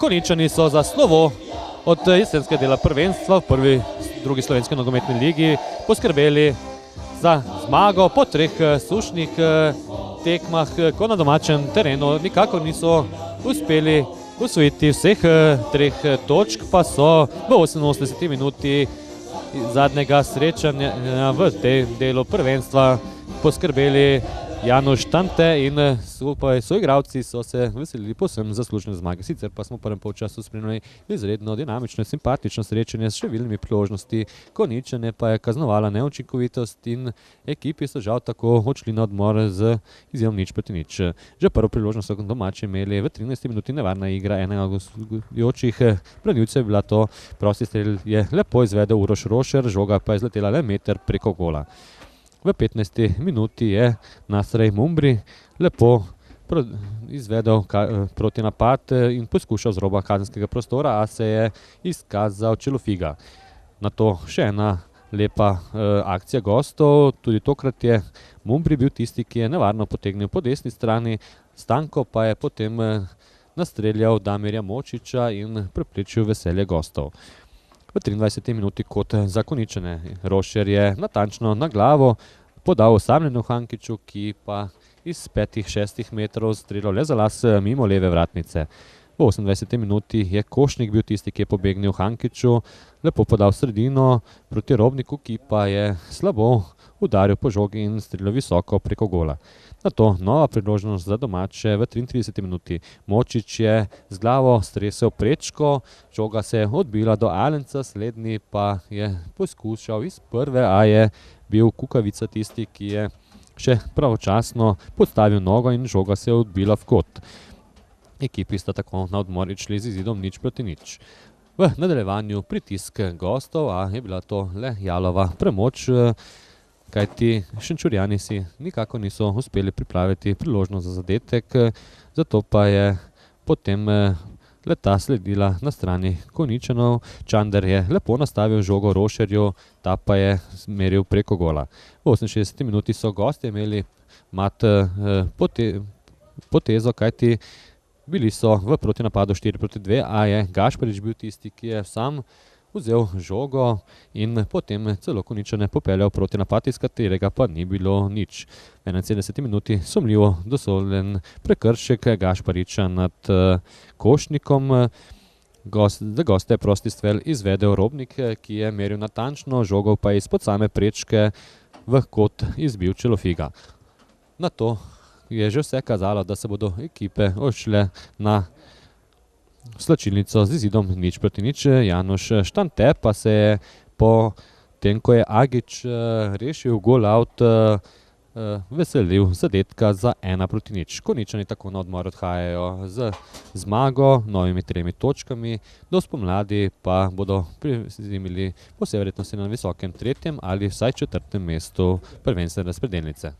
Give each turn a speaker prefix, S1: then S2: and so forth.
S1: Konjičani so za slovo od jesenskega dela prvenstva v drugi slovenski nogometni ligi poskrbeli za zmago po treh sušnih tekmah, ko na domačem terenu nikakor niso uspeli osvojiti vseh treh točk, pa so v 88. minuti zadnjega srečanja v tem delu prvenstva poskrbeli Januš Štante in skupaj soigralci so se veselili povsem zaslužne zmage. Sicer pa smo v prvem polčasu spremljali izredno dinamično in simpatično srečanje s številnimi priložnosti. Konjičane pa je kaznovala neučinkovitost in ekipi so žal tako odšli na odmor z izidom 0:0. Že prvo priložnost so domači imeli v 13. minuti nevarna igra enega gostujočih branilcev je bila to. Prosti strel je lepo izvedel Uroš Rošer, žoga pa je zletela le meter preko gola. V 15. minuti je Nasrej Mumbri lepo izvedel protinapad in poskušal z roba kazenskega prostora, a se je izkazal Čelofiga. Nato še ena lepa akcija gostov, tudi tokrat je Mumbri bil tisti, ki je nevarno potegnil po desni strani, Stanko pa je potem nastreljal Damirja Močiča in preprečil veselje gostov. V 23. minuti kot za Konjičane. Rošer je natančno na glavo podal osamljenu Hankiču, ki pa iz 5-6 metrov streljal le za las mimo leve vratnice. V 28. minuti je Košnik bil tisti, ki je pobegnil Hankiču, lepo podal sredino proti Robniku, ki pa je slabo udaril po žogi in streljal visoko preko gola. Nato nova priložnost za domače v 33. minuti. Močič je z glavo stresel prečko, žoga se je odbila do Alenca, slednji pa je poskušal iz prve, a je bil Kukavica tisti, ki je še pravočasno podstavil nogo in žoga se je odbila v kot. Ekipi sta tako na odmor šli z izidom 0:0. V nadaljevanju pritisk gostov, a je bila to le jalova premoč, kajti Šenčurjani si nikako niso uspeli pripraviti priložnost za zadetek, zato pa je potem leta sledila na strani Konjičanov. Čander je lepo nastavil žogo Rošerju, ta pa je meril preko gola. V 68. minuti so gostje imeli mat potezo, kajti bili so v protinapadu 4:2, a je Gašparič bil tisti, ki je sam vzel žogo in potem celo Konjičane popeljal proti napad, iz katerega pa ni bilo nič. V 71. minuti sumljivo dosoljen prekršek Gašpariča nad Košnikom. Za goste je prosti strel izvedel Robnik, ki je meril natančno, žogo pa je izpod same prečke v kot izbil Čelofiga. Nato je že vse kazalo, da se bodo ekipe odšle na slačilnico z izidom 0:0. Januš Štante pa se je po tem, ko je Agič rešil gol out, veselil zadetka za 1:0. Konjičani tako na odmor odhajajo z zmago, novimi 3 točkami, do spomladi pa bodo prizemili po vsej verjetnosti na visokem 3. ali vsaj 4. mestu prvenstvene razpredelnice.